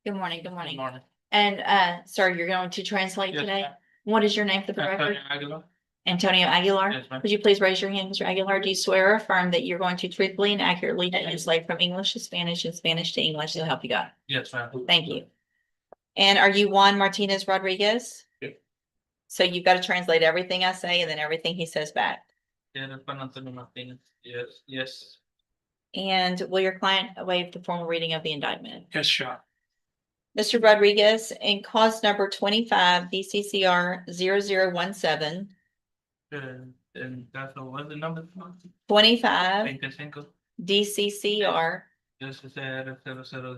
Good morning, good Good morning. morning. And sir, you're going to translate Yes, today? ma'am. What is your name for the record? Antonio Aguilar? Antonio Aguilar? Yes, ma'am. Would you please raise your hand, Mr. Aguilar? Do you swear or affirm that you're going to truthfully and accurately translate from English to Spanish and Spanish to English to help you God? Yes, ma'am. Thank you. And are you Juan Martinez Rodriguez? Yes. So you've got to translate everything I say and then everything he says back. Yeah, Juan Antonio Martinez. Yes, yes. And will your client waive the formal reading of the indictment? Yes, sure. Mr. Rodriguez, in cause number 25 DCCR 0017, And that's what the number? 25 25. DCCR Yes, es el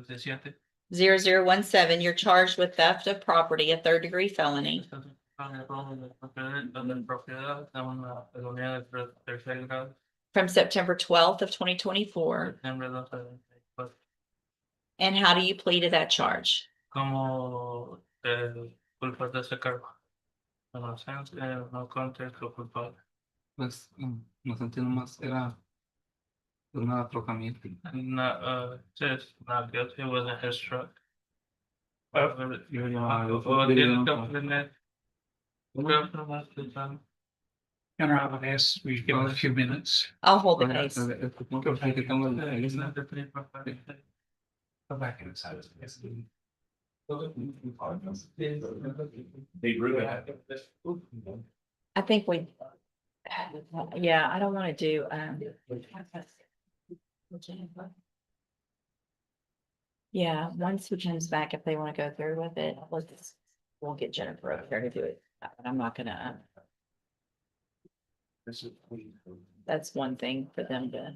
0017. 0017, you're charged with theft of property, a third-degree felony, Con el robo de propiedad, estamos en la felonía de tercer grado, from September 12th of 2024. septiembre 12 de 2024. And how do you plead to that charge? Como culpa de ese cargo. Inocencia, no contexto culpable. Pues nos sentimos más, era un atrocamiento. Not, just not guilty, it wasn't his truck. Yo llamaba, O tiene que aprender. Your Honor, I would ask we give it a few minutes. I'll hold the case. Go back inside. They really have. I think yeah, I don't want to do, yeah, once he comes back, if they want to go through with it, we'll get Jennifer up there to do it. But I'm not gonna, that's one thing for them to.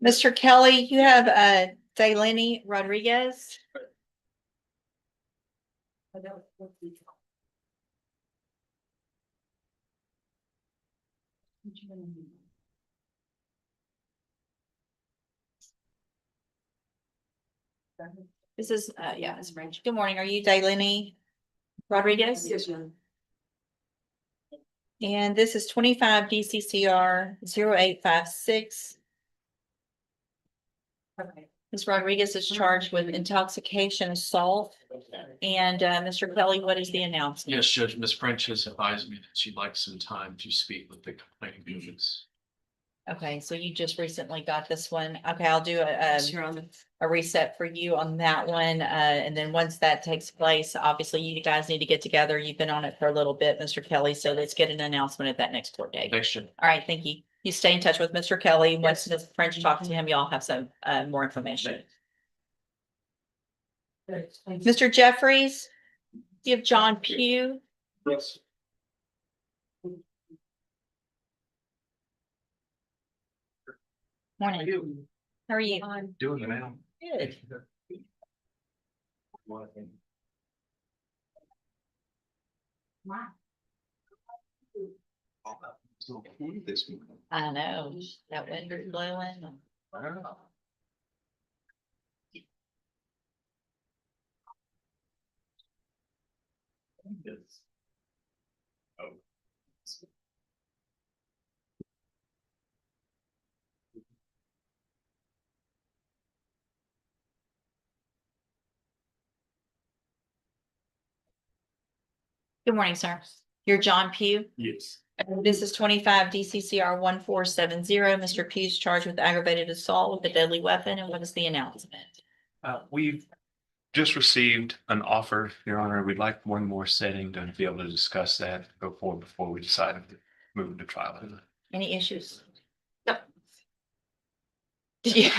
Mr. Kelly, you have Delaney Rodriguez. This is, yeah, it's French. Good morning. Are you Delaney Rodriguez? Yes, ma'am. And this is 25 DCCR 0856. Okay. Ms. Rodriguez is charged with intoxication assault. And Mr. Kelly, what is the announcement? Yes, Judge, Ms. French has advised me that she'd like some time to speak with the complaining witness. Okay, so you just recently got this one. Okay, I'll do Yes, Your Honor. a reset for you on that one. And then once that takes place, obviously you guys need to get together. You've been on it for a little bit, Mr. Kelly, so let's get an announcement at that next court date. Thanks, Judge. All right, thank you. You stay in touch with Mr. Kelly. Once Ms. French talks to him, y'all have some more information. Mr. Jeffries, do you have John Pugh? Yes. Morning. How are you? Doing it now. Good. So this one. I know, that wind is blowing. Good morning, sir. You're John Pugh. Yes. This is 25 DCCR 1470. Mr. Pugh's charged with aggravated assault with a deadly weapon. And what is the announcement? We've just received an offer, Your Honor. We'd like one more setting to be able to discuss that, go forward before we decide to move to trial. Any issues? No. Did you?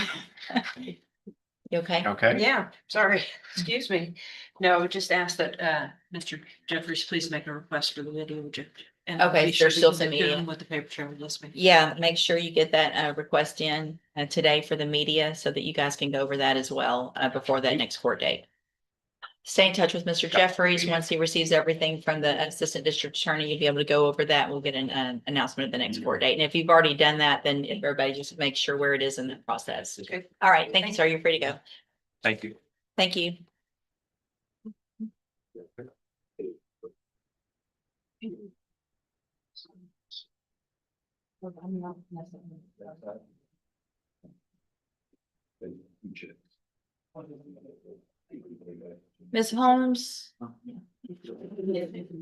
You okay? Okay? Yeah, sorry, excuse me. No, just ask that Mr. Jeffries please make a request for the video, Judge. And Okay, be sure there's to still get some it media. done with the paper trail, yes, ma'am. Yeah, make sure you get that request in today for the media so that you guys can go over that as well before that next court date. Stay in touch with Mr. Jeffries. Once he receives everything from the assistant district attorney, you'll be able to go over that. We'll get an announcement of the next court date. And if you've already done that, then if everybody just makes sure where it is in the process. Okay. All right, thank you, sir. You're free to go. Thank you. Thank you. Ms. Holmes,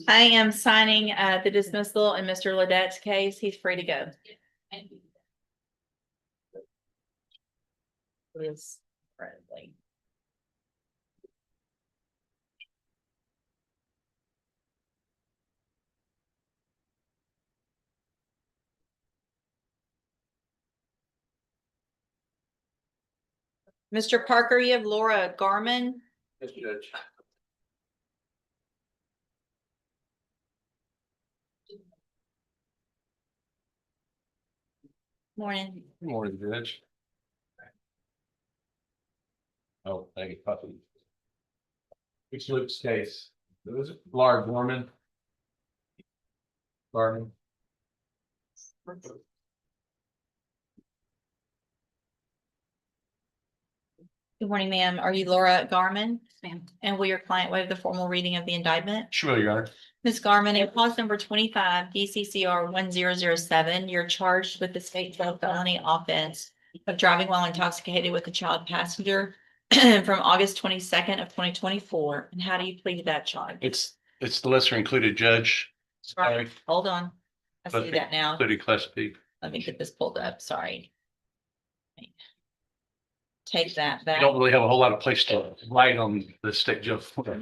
I am signing the dismissal in Mr. Ledette's case. He's free to go. Liz Bradley. Mr. Parker, you have Laura Garman. Yes, Judge. Morning. Good morning, Judge. Oh, thank you, puppy. It's Luke's case. It was Laura Gorman. Garman. Good morning, ma'am. Are you Laura Garman? Ma'am. And will your client waive the formal reading of the indictment? Sure, Your Honor. Ms. Garman, in clause number 25, DCCR 1007, you're charged with the state felony offense of driving while intoxicated with a child passenger from August 22nd of 2024. And how do you plead that charge? It's the lesser included, Judge. Sorry, Hold on. I see that now. included class B. Let me get this pulled up. Sorry. Take that I back. don't really have a whole lot of place to write on the state judge. No,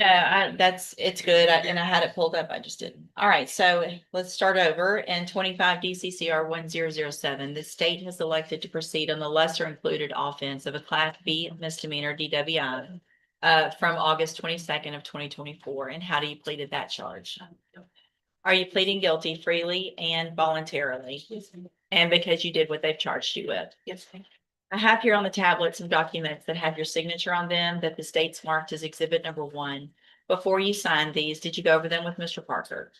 it's good. And I had it pulled up. I just didn't. All right, so let's start over. In 25 DCCR 1007, the state has elected to proceed on the lesser included offense of a class B misdemeanor DWI from August 22nd of 2024. And how do you plead that charge? Are you pleading guilty freely and voluntarily? And because you did what they've charged you with? Yes. I have here on the tablet some documents that have your signature on them that the state's marked as exhibit number 1. Before you signed these, did you go over them with Mr. Parker?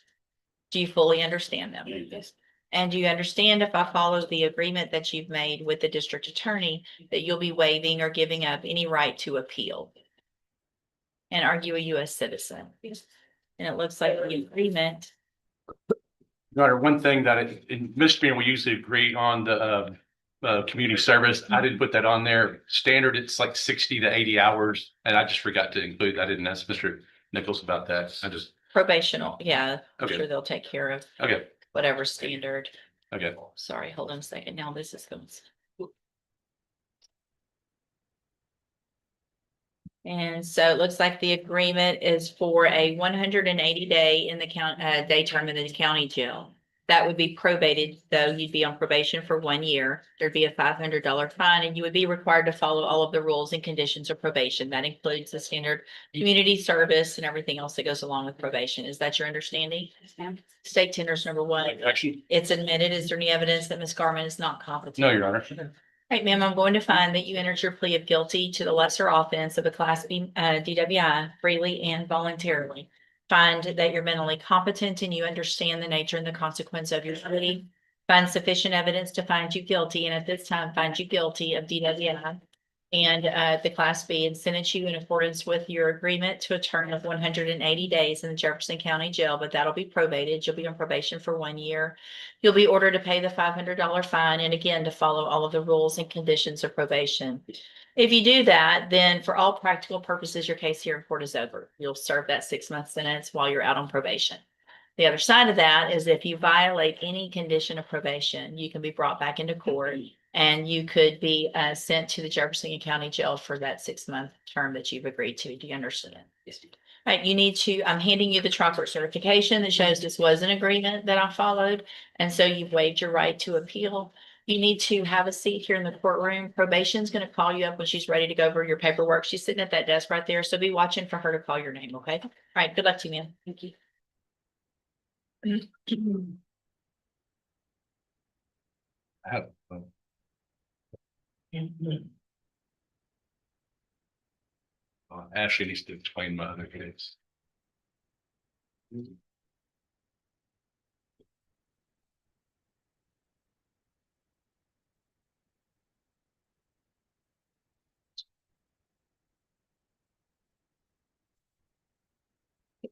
Do you fully understand them? Yes. And do you understand, if I follow the agreement that you've made with the district attorney, that you'll be waiving or giving up any right to appeal? And are you a US citizen? Yes. And it looks like the agreement. Your Honor, one thing that in misdemeanor, we usually agree on the community service. I didn't put that on there. Standard, it's like 60 to 80 hours, and I just forgot to include. I didn't ask Mr. Nichols about that. I just, Probational, yeah, I'm Okay. sure they'll take care of okay, whatever standard. okay. Sorry, hold on a second. Now this is going. And so it looks like the agreement is for a 180 day in the day term in the county jail. That would be probated, though. You'd be on probation for 1 year. There'd be a $500 fine, and you would be required to follow all of the rules and conditions of probation. That includes the standard community service and everything else that goes along with probation. Is that your understanding? Yes, ma'am. State tenders number 1. Actually, It's admitted. Is there any evidence that Ms. Garman is not competent? no, Your Honor. Right, ma'am, I'm going to find that you entered your plea of guilty to the lesser offense of a class B DWI freely and voluntarily. Find that you're mentally competent and you understand the nature and the consequence of your plea. Find sufficient evidence to find you guilty, and at this time, find you guilty of DWI and the class B, and sentence you in accordance with your agreement to a term of 180 days in the Jefferson County Jail, but that'll be probated. You'll be on probation for 1 year. You'll be ordered to pay the $500 fine, and again, to follow all of the rules and conditions of probation. If you do that, then for all practical purposes, your case here in court is over. You'll serve that 6-month sentence while you're out on probation. The other side of that is if you violate any condition of probation, you can be brought back into court and you could be sent to the Jefferson County Jail for that 6-month term that you've agreed to. Do you understand? Yes. Right, you need to, I'm handing you the trial court certification that shows this was an agreement that I followed. And so you've waived your right to appeal. You need to have a seat here in the courtroom. Probation's going to call you up when she's ready to go over your paperwork. She's sitting at that desk right there. So be watching for her to call your name, okay? All right, good luck to you, ma'am. Thank you. I have. Ashley needs to explain my other case.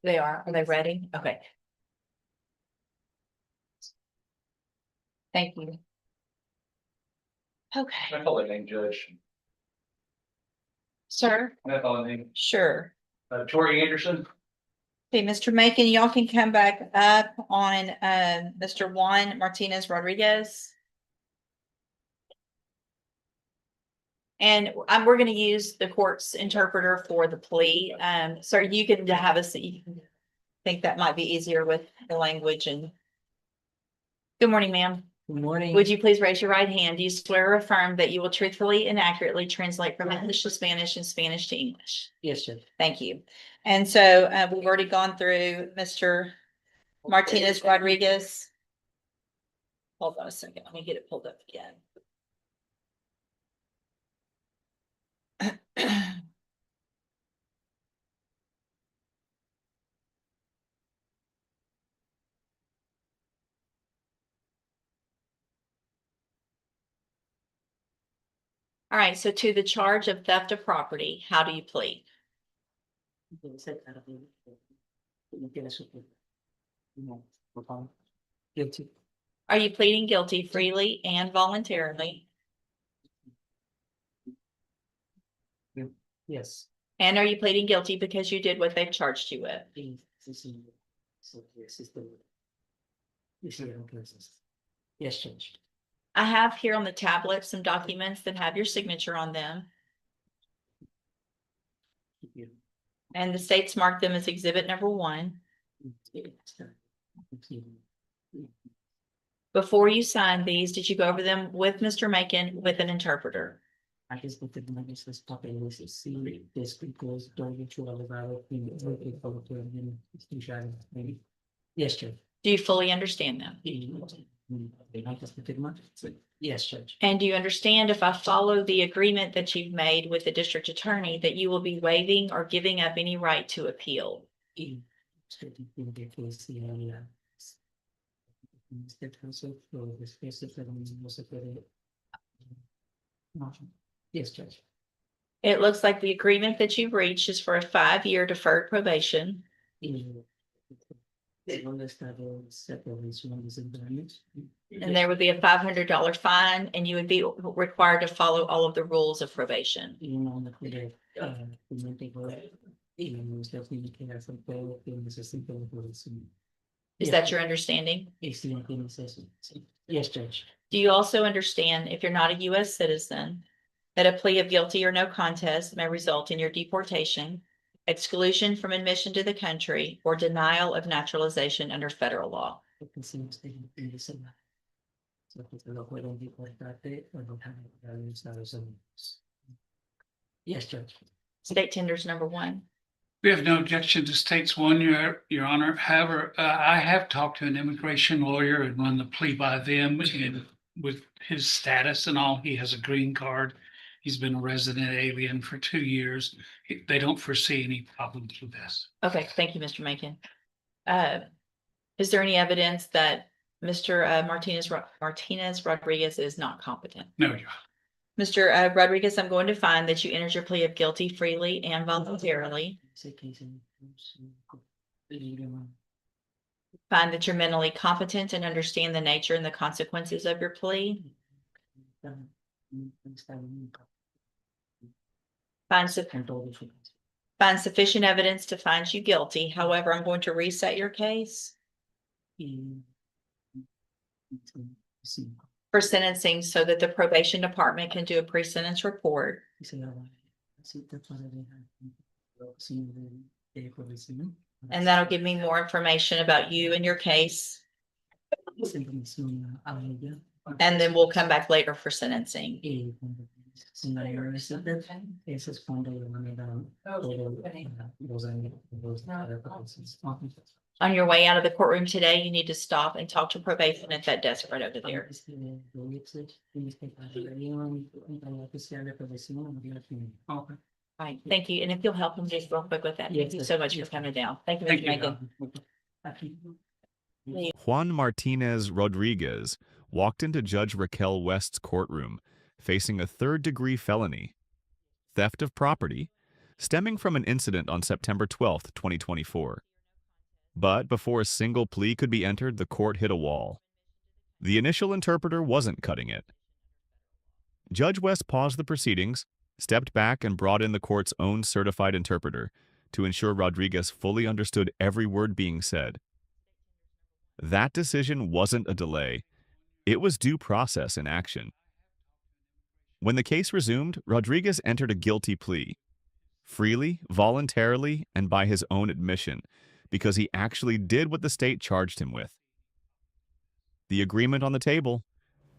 They are they ready? Okay. Thank you. Okay, I call it name, Judge. sir, I call it name. sure. Tori Anderson. Okay, Mr. Macon, y'all can come back up on Mr. Juan Martinez Rodriguez. And we're gonna use the court's interpreter for the plea. So you can have a seat. Think that might be easier with the language and. Good morning, ma'am. Good morning. Would you please raise your right hand? Do you swear or affirm that you will truthfully and accurately translate from English to Spanish and Spanish to English? Yes, Judge. Thank you. And so we've already gone through Mr. Martinez Rodriguez. Hold on a second. Let me get it pulled up again. All right, so to the charge of theft of property, how do you plead? Guilty. Are you pleading guilty freely and voluntarily? Yes. And are you pleading guilty because you did what they've charged you with? Yes, Judge. I have here on the tablet some documents that have your signature on them, and the state's marked them as exhibit number 1. Before you signed these, did you go over them with Mr. Macon with an interpreter? I just looked at the numbers, this papeles, sí, descritos, todo hecho abogado, maybe. Yes, Judge. Do you fully understand them? Yes, Judge. And do you understand if I follow the agreement that you've made with the district attorney that you will be waiving or giving up any right to appeal? Yes, Judge. It looks like the agreement that you've reached is for a 5-year deferred probation. And there would be a $500 fine, and you would be required to follow all of the rules of probation. Is that your understanding? Yes, Judge. Do you also understand, if you're not a US citizen, that a plea of guilty or no contest may result in your deportation, exclusion from admission to the country, or denial of naturalization under federal law? Yes, Judge. State tenders number 1. We have no objection to states 1, your honor. However, I have talked to an immigration lawyer and run the plea by them, and with his status and all, he has a green card. He's been a resident alien for 2 years. They don't foresee any problems with this. Okay, thank you, Mr. Macon. Is there any evidence that Mr. Martinez Rodriguez is not competent? No, your honor. Mr. Rodriguez, I'm going to find that you entered your plea of guilty freely and voluntarily. Find that you're mentally competent and understand the nature and the consequences of your plea. Find sufficient evidence to find you guilty. However, I'm going to reset your case for sentencing so that the probation department can do a pre-sentence report. And that'll give me more information about you and your case. And then we'll come back later for sentencing. On your way out of the courtroom today, you need to stop and talk to probation at that desk right over there. Right, thank you. And if you'll help him just real quick with that, thank you so much for coming down. Thank you, Thank Mr. you. Megan. Juan Martinez Rodriguez walked into Judge Raquel West's courtroom facing a third-degree felony, theft of property, stemming from an incident on September 12, 2024. But before a single plea could be entered, the court hit a wall. The initial interpreter wasn't cutting it. Judge West paused the proceedings, stepped back, and brought in the court's own certified interpreter to ensure Rodriguez fully understood every word being said. That decision wasn't a delay. It was due process in action. When the case resumed, Rodriguez entered a guilty plea, freely, voluntarily, and by his own admission, because he actually did what the state charged him with. The agreement on the table: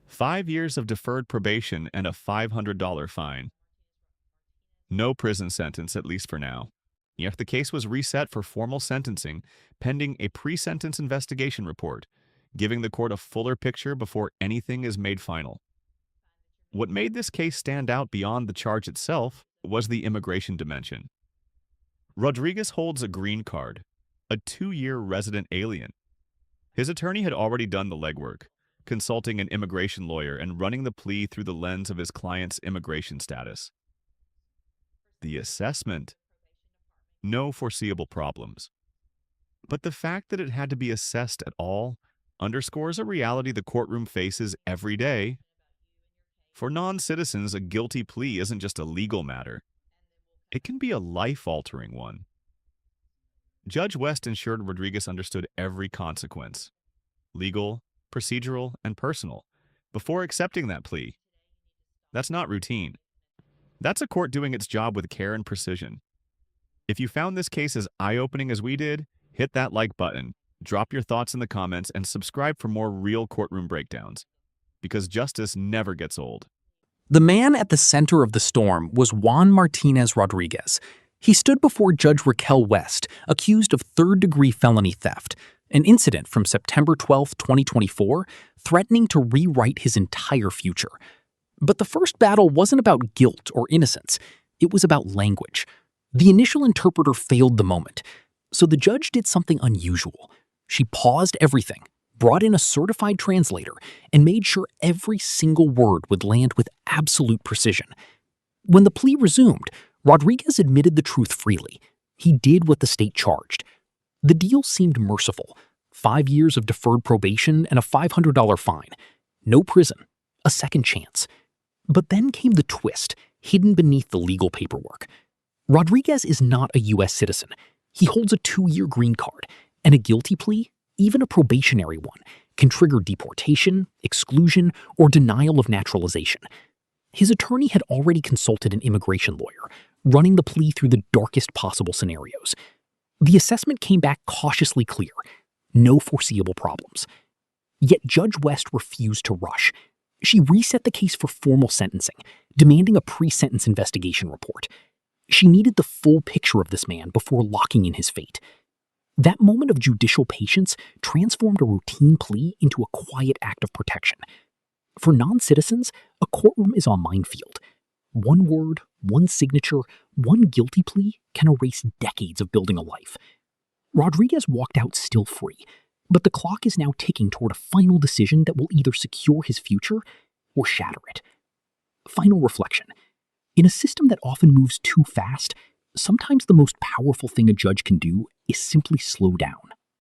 5 years of deferred probation and a $500 fine. No prison sentence, at least for now. Yet the case was reset for formal sentencing, pending a pre-sentence investigation report, giving the court a fuller picture before anything is made final. What made this case stand out beyond the charge itself was the immigration dimension. Rodriguez holds a green card, a 2-year resident alien. His attorney had already done the legwork, consulting an immigration lawyer and running the plea through the lens of his client's immigration status. The assessment: no foreseeable problems. But the fact that it had to be assessed at all underscores a reality the courtroom faces every day. For non-citizens, a guilty plea isn't just a legal matter. It can be a life-altering one. Judge West ensured Rodriguez understood every consequence, legal, procedural, and personal, before accepting that plea. That's not routine. That's a court doing its job with care and precision. If you found this case as eye-opening as we did, hit that like button, drop your thoughts in the comments, and subscribe for more real courtroom breakdowns, because justice never gets old. The man at the center of the storm was Juan Martinez Rodriguez. He stood before Judge Raquel West, accused of third-degree felony theft, an incident from September 12, 2024, threatening to rewrite his entire future. But the first battle wasn't about guilt or innocence. It was about language. The initial interpreter failed the moment, so the judge did something unusual. She paused everything, brought in a certified translator, and made sure every single word would land with absolute precision. When the plea resumed, Rodriguez admitted the truth freely. He did what the state charged. The deal seemed merciful: 5 years of deferred probation and a $500 fine. No prison, a second chance. But then came the twist, hidden beneath the legal paperwork. Rodriguez is not a U.S. citizen. He holds a 2-year green card, and a guilty plea, even a probationary one, can trigger deportation, exclusion, or denial of naturalization. His attorney had already consulted an immigration lawyer, running the plea through the darkest possible scenarios. The assessment came back cautiously clear: no foreseeable problems. Yet Judge West refused to rush. She reset the case for formal sentencing, demanding a pre-sentence investigation report. She needed the full picture of this man before locking in his fate. That moment of judicial patience transformed a routine plea into a quiet act of protection. For non-citizens, a courtroom is a minefield. One word, one signature, one guilty plea can erase decades of building a life. Rodriguez walked out still free, but the clock is now ticking toward a final decision that will either secure his future or shatter it. Final reflection. In a system that often moves too fast, sometimes the most powerful thing a judge can do is simply slow down.